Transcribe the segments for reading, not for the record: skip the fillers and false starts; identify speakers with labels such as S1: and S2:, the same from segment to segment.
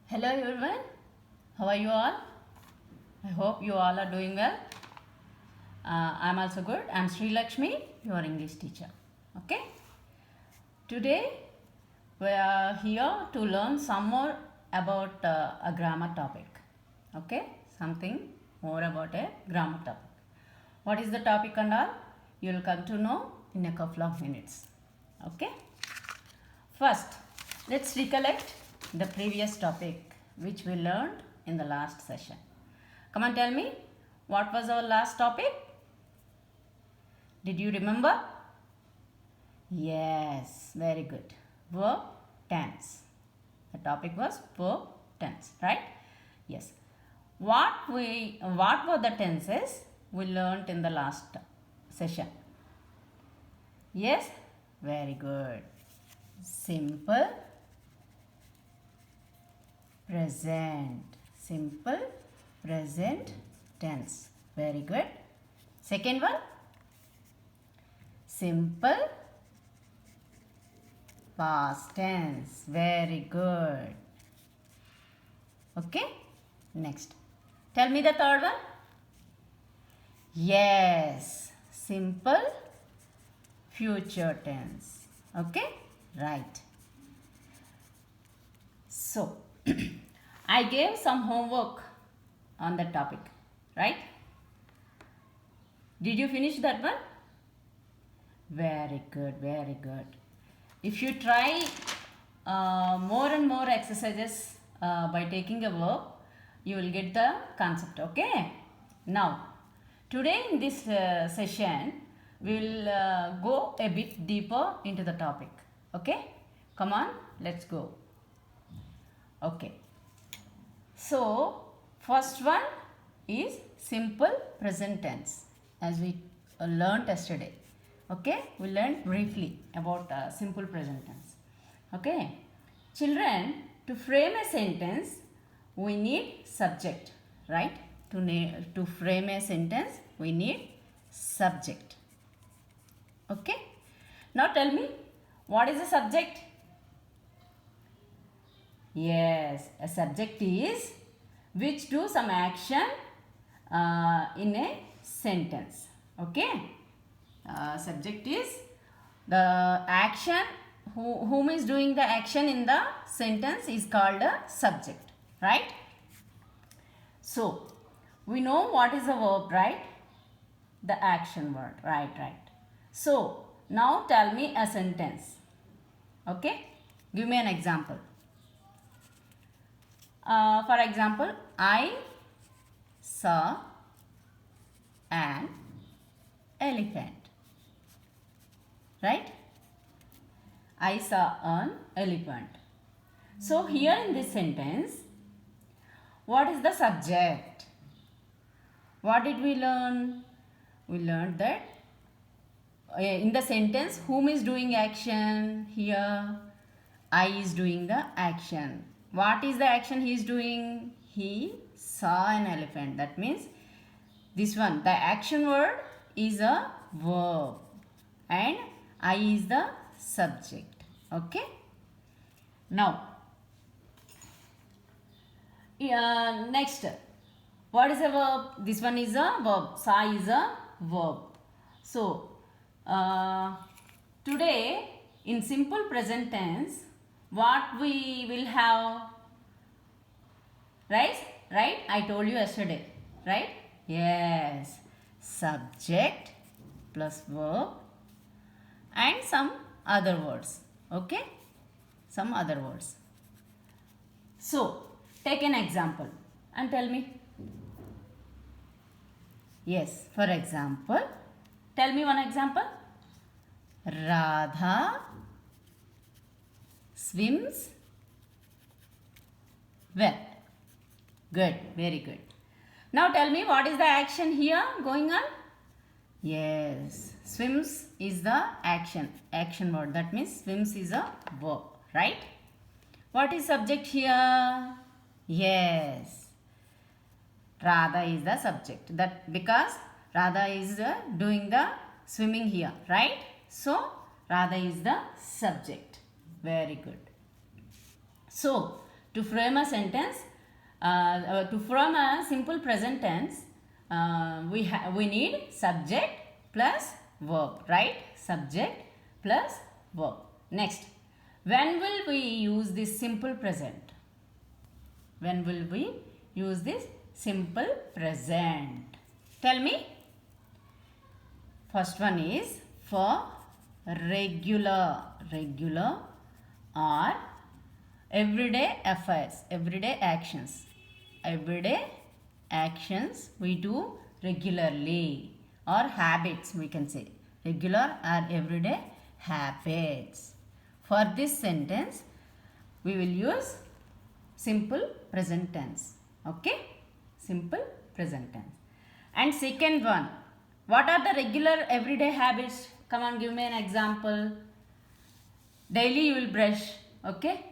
S1: Hello everyone, how are you all? I hope you all are doing well. I'm also good. I'm Sri Lakshmi, your English teacher. Okay, today we are here to learn some more about a grammar topic. Okay, something more about a grammar topic. What is the topic and all? You will come to know in a couple of minutes. Okay, first let's recollect the previous topic which we learned in the last session. Come on, tell me, what was our last topic? Did you remember? Yes, very good. Verb tense. The topic was verb tense, right? Yes. What were the tenses we learned in the last session? Yes, very good. Simple, simple present tense, very good. Second one, simple past tense, very good. Okay, next, tell me the third one. Yes, simple future tense. Okay, right. So I gave some homework on the topic, right? Did you finish that one? Very good, very good. If you try more and more exercises by taking a verb, you will get the concept, okay? Now, today in this session, we will go a bit deeper into the topic, okay? Come on, let's go. Okay. So, first one is simple present tense, as we learned yesterday. Okay, we learned briefly about simple present tense. Okay, children, to frame a sentence, we need subject, right? To frame a sentence, we need subject. Okay, now tell me, what is the subject? Yes, a subject is which do some action in a sentence. Okay, subject is the action, whom is doing the action in the sentence is called a subject, right? So, we know what is a verb, right? The action word, right. So, now tell me a sentence. Okay, give me an example. For example, I saw an elephant. Right? I saw an elephant. So, here in this sentence, what is the subject? What did we learn? We learned that in the sentence, whom is doing action? Here, I is doing the action. What is the action he is doing? He saw an elephant. That means this one, the action word is a verb and I is the subject. Okay. Now, next, what is a verb? This one is a verb. Saw is a verb. So, today in simple present tense, what we will have, right? I told you yesterday, right? Yes, subject plus verb and some other words, okay? Some other words. So, take an example and tell me. Yes, for example, tell me one example. Radha swims well. Good, very good. Now tell me, what is the action here going on? Yes, swims is the action word. That means swims is a verb, right? What is subject here? Yes, Radha is the subject. That because Radha is doing the swimming here, right? So, Radha is the subject. Very good. So, To frame a sentence, to frame a simple present tense, we need subject plus verb, right? Subject plus verb. Next, when will we use this simple present? When will we use this simple present? Tell me. First one is for regular or everyday affairs, everyday actions. Everyday actions we do regularly, or habits we can say. Regular or everyday habits. For this sentence, we will use simple present tense. Okay? Simple present tense. And second one, what are the regular everyday habits? Come on, give me an example. Daily you will brush, okay?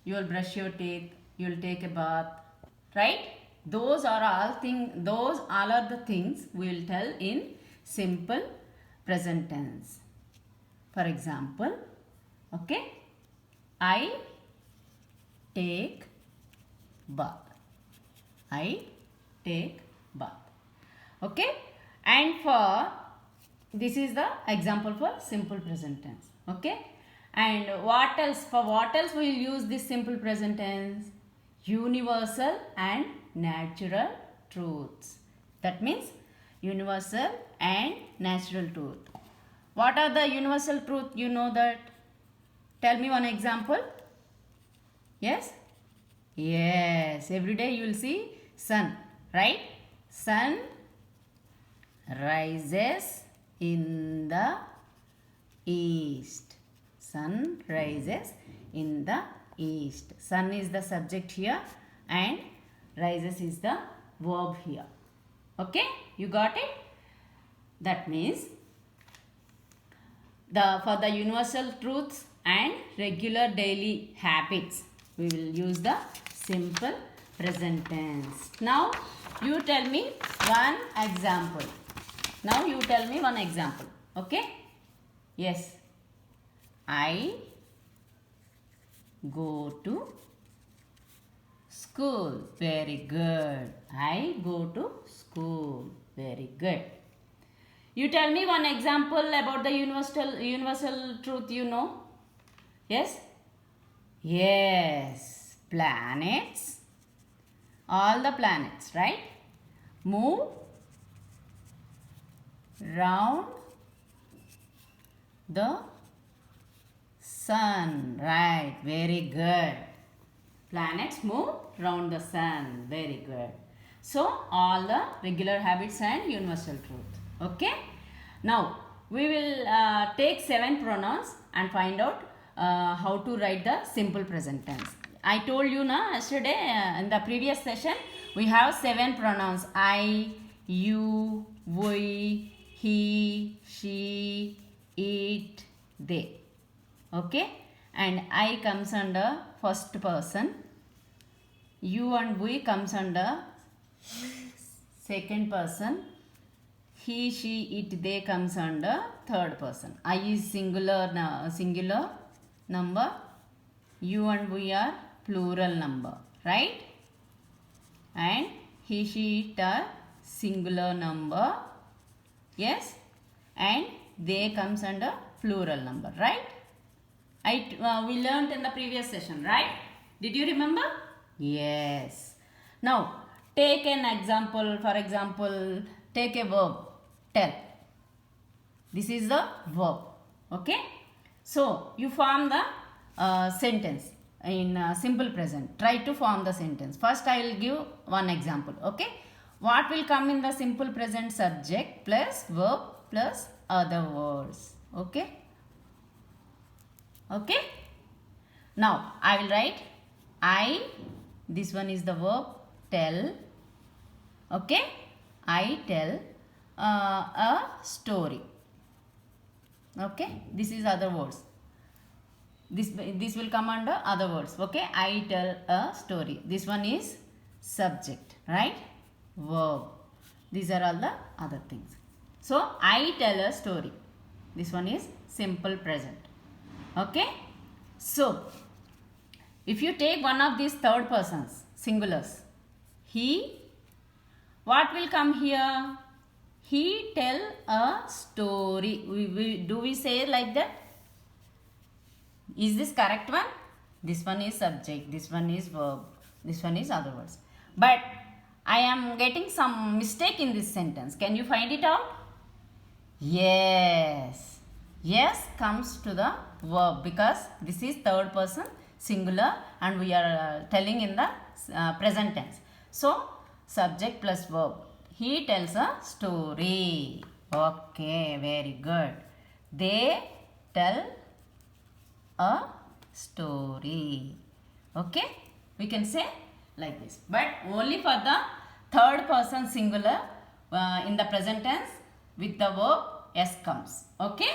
S1: You will brush your teeth, you will take a bath, right? Those are all the things we will tell in simple present tense. For example, okay? I take bath. I take bath. Okay? And for this is the example for simple present tense. Okay? And what else? For what else we will use this simple present tense? Universal and natural truths. That means universal and natural truth. What are the universal truth? You know that. Tell me one example. Yes? Yes. Every day you will see sun, right? Sun rises in the east. Sun rises in the east. Sun is the subject here and rises is the verb here. Okay? You got it? That means for the universal truths and regular daily habits, we will use the simple present tense. Now you tell me one example. Okay? Yes. I go to school. Very good. I go to school. Very good. You tell me one example about the universal truth you know. Yes? Yes. Planets. All the planets, right? Move round the sun. Right. Very good. Planets move round the sun. Very good. So, all the regular habits and universal truth. Okay. Now, we will take 7 pronouns and find out how to write the simple present tense. I told you yesterday in the previous session, we have 7 pronouns. I, you, we, he, she, it, they. Okay. And I comes under first person. You and we comes under second person. He, she, it, they comes under third person. I is singular number. You and we are plural number. Right? And he, she, it are singular number. Yes? And they comes under plural number. Right? We learnt in the previous session. Right? Did you remember? Yes. Now, take an example. For example, take a verb. Tell. This is the verb. Okay. So, you form the sentence in simple present. Try to form the sentence. First, I will give one example. Okay. What will come in the simple present? Subject plus verb plus other words. Okay. Okay. Now, I will write I. This one is the verb. Tell. Okay. I tell a story. Okay. This is other words. This will come under other words. Okay. I tell a story. This one is subject. Right. Verb. These are all the other things. So, I tell a story. This one is simple present. Okay. So, If you take one of these third persons, singulars, he, what will come here? He tell a story. Do we say like that? Is this correct one? This one is subject, this one is verb, this one is other words. But I am getting some mistake in this sentence. Can you find it out? Yes. Yes comes to the verb because this is third person singular and we are telling in the present tense. So, subject plus verb. He tells a story. Okay, very good. They tell a story. Okay, we can say like this, but only for the third person singular in the present tense with the verb s comes. Okay,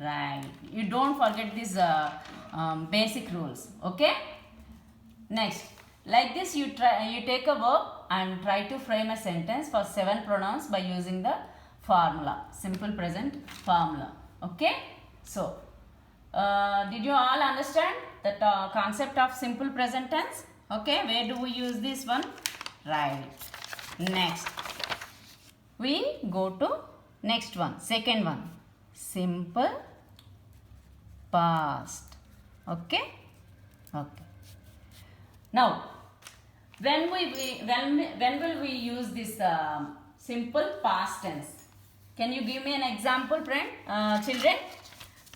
S1: right, you don't forget these basic rules. Okay, next, like this you take a verb and try to frame a sentence for 7 pronouns by using the formula, simple present formula. Okay, so did you all understand the concept of simple present tense? Okay, where do we use this one? Right. Next, we go to next one, second one, simple past. Okay. Okay. Now, when will we use this simple past tense? Can you give me an example, children?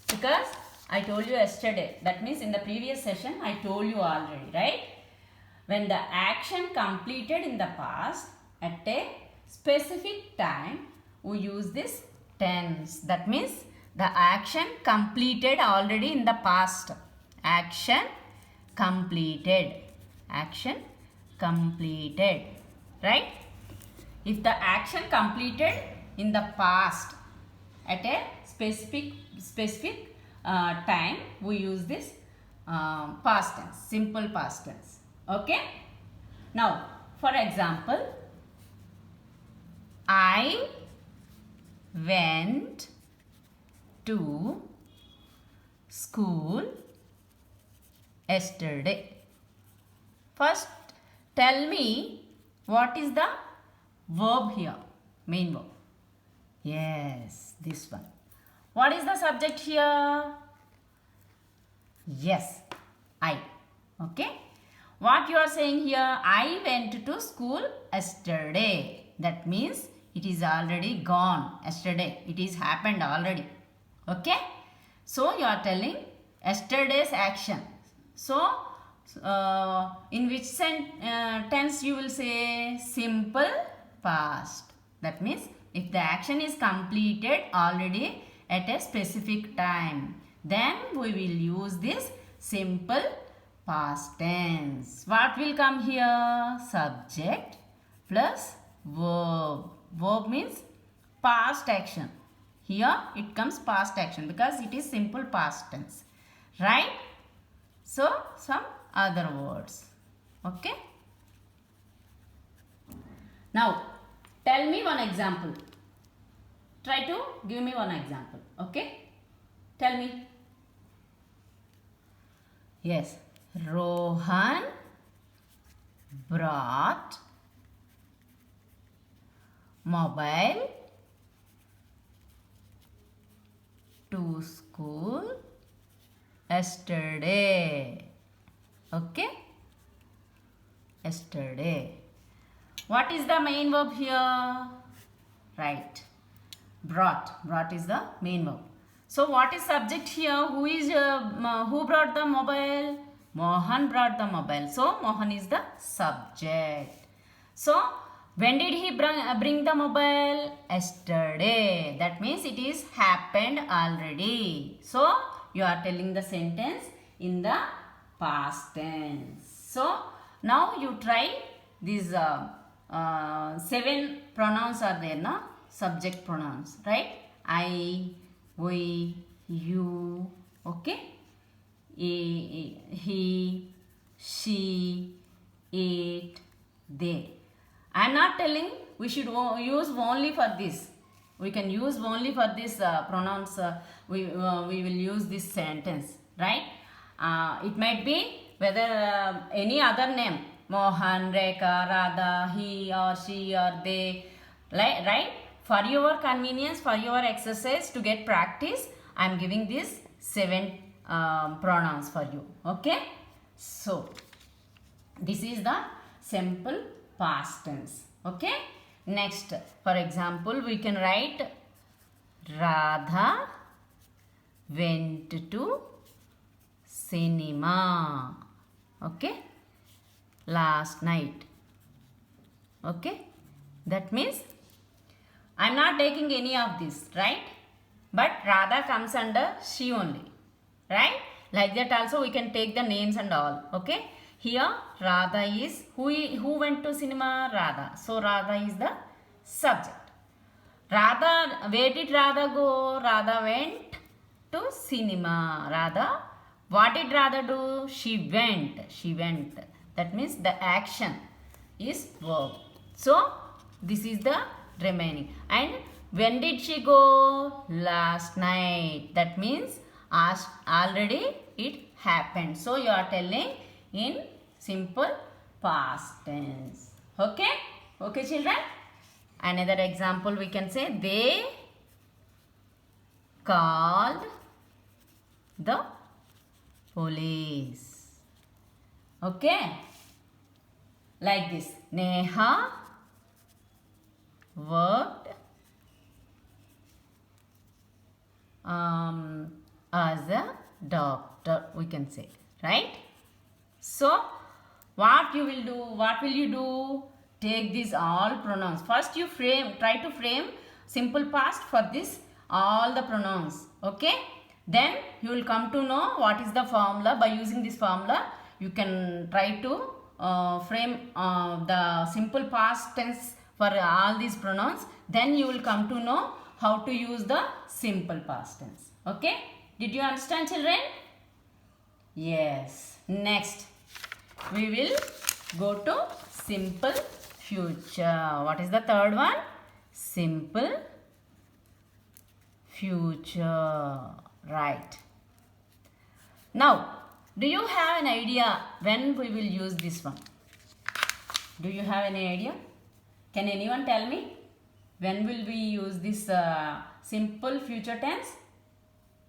S1: Because I told you yesterday, that means in the previous session I told you already, right? When the action completed in the past at a specific time, we use this tense. That means the action completed already in the past. Action completed. Action completed. Right? If the action completed in the past at a specific time, we use this past tense, simple past tense. Okay. Now, for example, I went to school yesterday. First, tell me what is the verb here, main verb. Yes, this one. What is the subject here? Yes, I. Okay. What you are saying here? I went to school yesterday. That means it is already gone. Yesterday. It is happened already. Okay. So you are telling yesterday's action. So in which tense you will say simple past. That means if the action is completed already at a specific time, then we will use this simple past tense. What will come here? Subject plus verb. Verb means past action. Here it comes past action because it is simple past tense. Right? So some other words. Okay? Now tell me one example. Try to give me one example. Okay? Tell me. Yes. Rohan brought mobile to school yesterday. Okay? Yesterday. What is the main verb here? Right. Brought. Brought is the main verb. So what is subject here? Who brought the mobile? Mohan brought the mobile. So Mohan is the subject. So when did he bring the mobile? Yesterday. That means it is happened already. So you are telling the sentence in the past tense. So now you try these 7 pronouns are there, na? Subject pronouns, right? I, we, you, okay? He, she, it, they. I am not telling we should use only for this. We can use only for this pronouns. We will use this sentence, right? It might be whether any other name, Mohan, Rekha, Radha, he or she or they, right? For your convenience, for your exercise to get practice, I am giving these 7 pronouns for you. Okay? So, this is the simple past tense. Okay? Next, for example, we can write Radha went to cinema. Okay? Last night. Okay? That means I am not taking any of this, right? But Radha comes under she only, right? Like that also we can take the names and all. Okay? Here Radha is, who went to cinema? Radha. So Radha is the subject. Radha, where did Radha go? Radha went to cinema. Radha, what did Radha do? She went. She went. That means the action is verb. So this is the remaining. And when did she go? Last night. That means already it happened. So you are telling in simple past tense. Okay? Okay, children? Another example we can say, they called the police. Okay? Like this. Neha worked as a doctor, we can say, right? So what you will do? What will you do? Take these all pronouns. First you try to frame simple past for this all the pronouns. Okay? Then you will come to know what is the formula. By using this formula, you can try to frame the simple past tense for all these pronouns. Then you will come to know how to use the simple past tense. Okay? Did you understand, children? Yes. Next, we will go to simple future. What is the third one? Simple future. Right. Now, do you have an idea when we will use this one? Do you have any idea? Can anyone tell me? When will we use this simple future tense?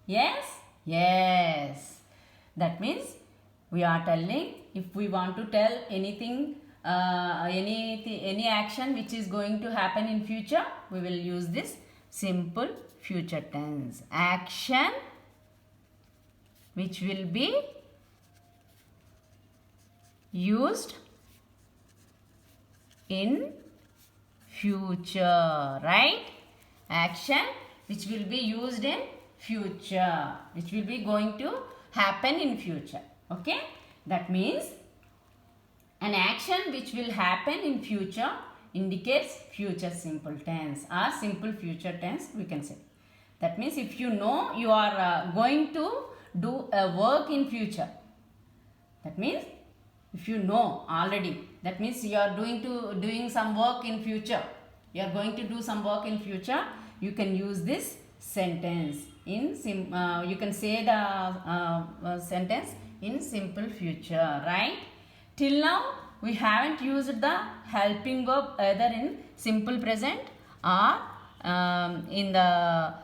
S1: Yes? Yes. That means we are telling, if we want to tell anything, any action which is going to happen in future, we will use this simple future tense. Action which will be used in future, right? Action which will be used in future, which will be going to happen in future. Okay? That means an action which will happen in future indicates future simple tense or simple future tense, we can say. That means if you know you are going to do a work in future, that means if you know already, that means you are doing some work in future. You are going to do some work in future. You can use this sentence in you can say the sentence in simple future, right? Till now we haven't used the helping verb either in simple present or in the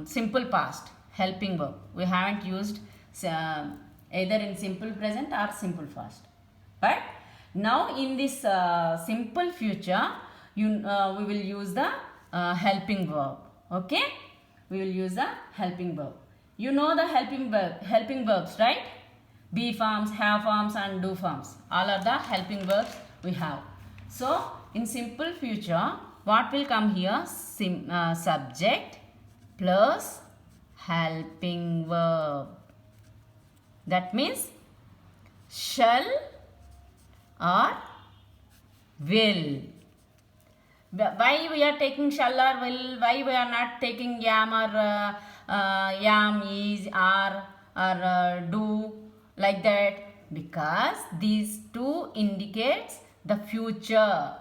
S1: simple past. Helping verb we haven't used either in simple present or simple past. But now in this simple future, we will use the helping verb. Okay? We will use the helping verb. You know the helping verbs, right? Be forms, have forms and do forms. All are the helping verbs we have. So, in simple future, what will come here? Subject plus helping verb. That means shall or will. Why we are taking shall or will? Why we are not taking yam or yam, is, are or do, like that? Because these two indicates the future.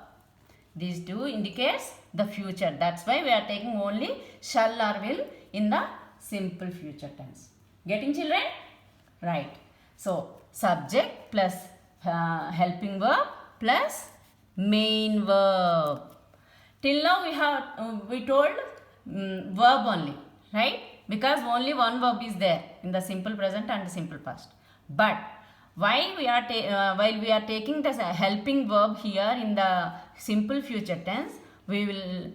S1: These two indicates the future. That's why we are taking only shall or will in the simple future tense. Getting, children? Right. So, subject plus helping verb plus main verb. Till now we told verb only, right? Because only one verb is there in the simple present and simple past. But while we are taking the helping verb here in the simple future tense, we will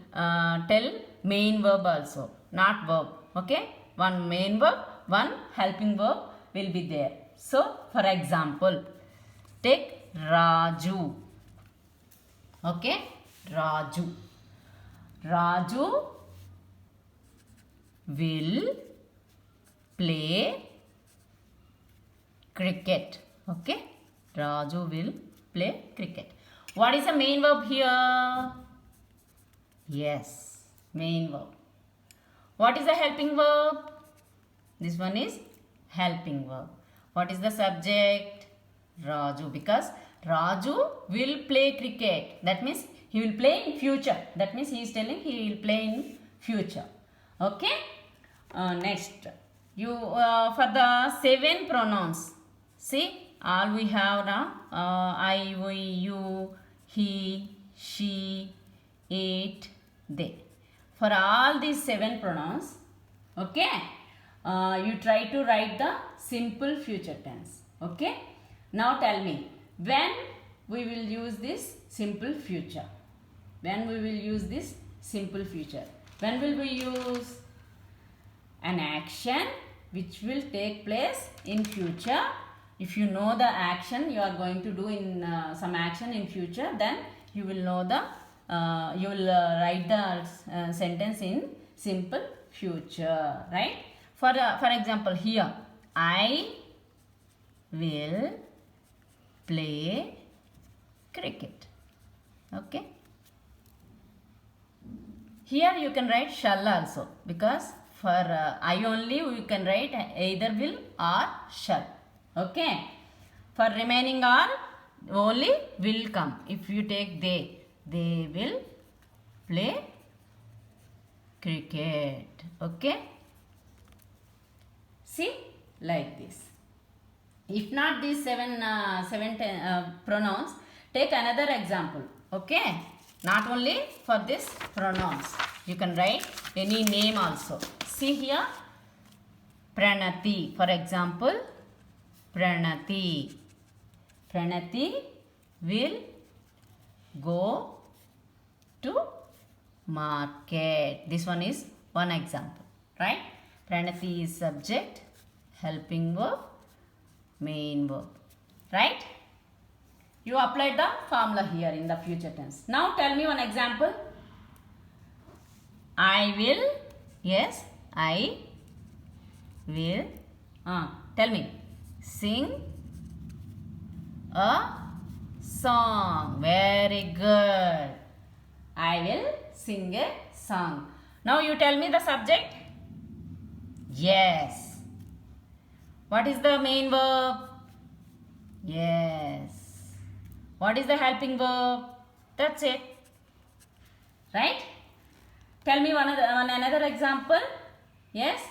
S1: tell main verb also, not verb. Okay, one main verb, one helping verb will be there. So, for example, take Raju. Okay, Raju. Raju will play cricket. Okay, Raju will play cricket. What is the main verb here? Yes, main verb. What is the helping verb? This one is helping verb. What is the subject? Raju, because Raju will play cricket. That means he will play in future. That means he is telling he will play in future. Okay. Next, you for the 7 pronouns. See, all we have now. I, we, you, he, she, it, they. For all these 7 pronouns, okay, you try to write the simple future tense. Okay. Now tell me, when we will use this simple future? When we will use this simple future? When will we use an action which will take place in future? If you know the action you are going to do in some action in future, then you will know the you will write the sentence in simple future, right? For example, here, I will play cricket. Okay. Here you can write shall also, because for I only we can write either will or shall. Okay. For remaining all, only will come. If you take they will play cricket. Okay. See, like this. If not these 7 pronouns, take another example. Okay. Not only for this pronouns, you can write any name also. See here, Pranati. For example, Pranati. Pranati will go to market. This one is one example, right? Pranati is subject, helping verb, main verb, right? You applied the formula here in the future tense. Now tell me one example. I will, yes, I will, tell me, sing a song. Very good. I will sing a song. Now you tell me the subject. Yes. What is the main verb? Yes. What is the helping verb? That's it. Right? Tell me another example. Yes.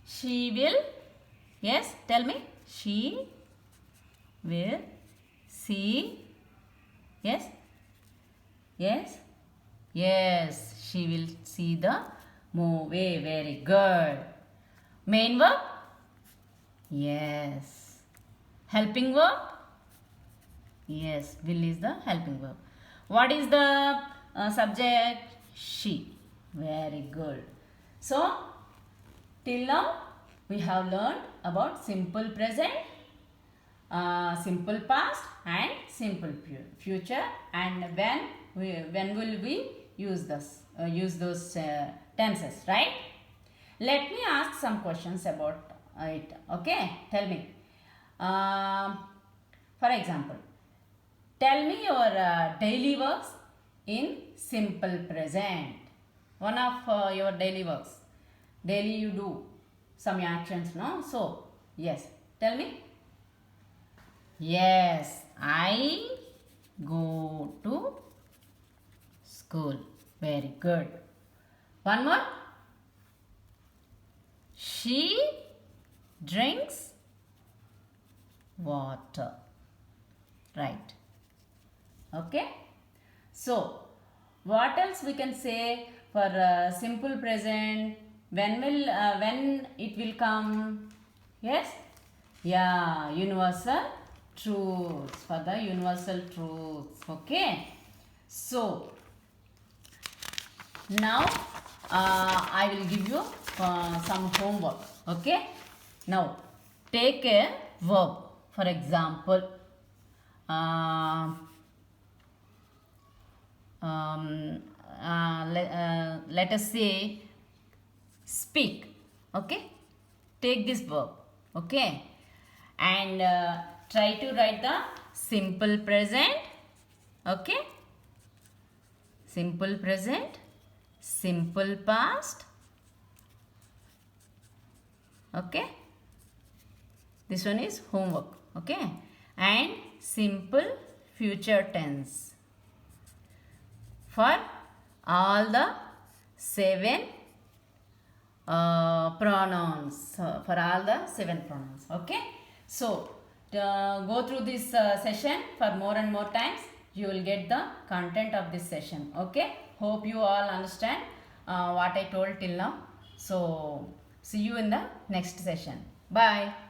S1: She will. Yes. Tell me. She will see. Yes. Yes. Yes. She will see the movie. Very good. Main verb? Yes. Helping verb? Yes, will is the helping verb. What is the subject? She. Very good. So, till now we have learned about simple present, simple past and simple future, and when will we use this use those tenses, right? Let me ask some questions about it. Okay, tell me. For example, tell me your daily works in simple present. One of your daily works. Daily you do some actions, no? So, yes. Tell me. Yes, I go to school. Very good. One more. She drinks water. Right. Okay. So, what else we can say for simple present? When it will come? Yes. Yeah. Universal truths, for the universal truths. Okay. So now I will give you some homework. Okay. Now take a verb. For example, uh, let us say speak. Okay. Take this verb. Okay. And try to write the simple present. Okay. Simple present, simple past. Okay. This one is homework. Okay. And simple future tense for all the 7 pronouns. For all the 7 pronouns. Okay. So go through this session for more and more times. You will get the content of this session. Okay. Hope you all understand what I told till now. So see you in the next session. Bye.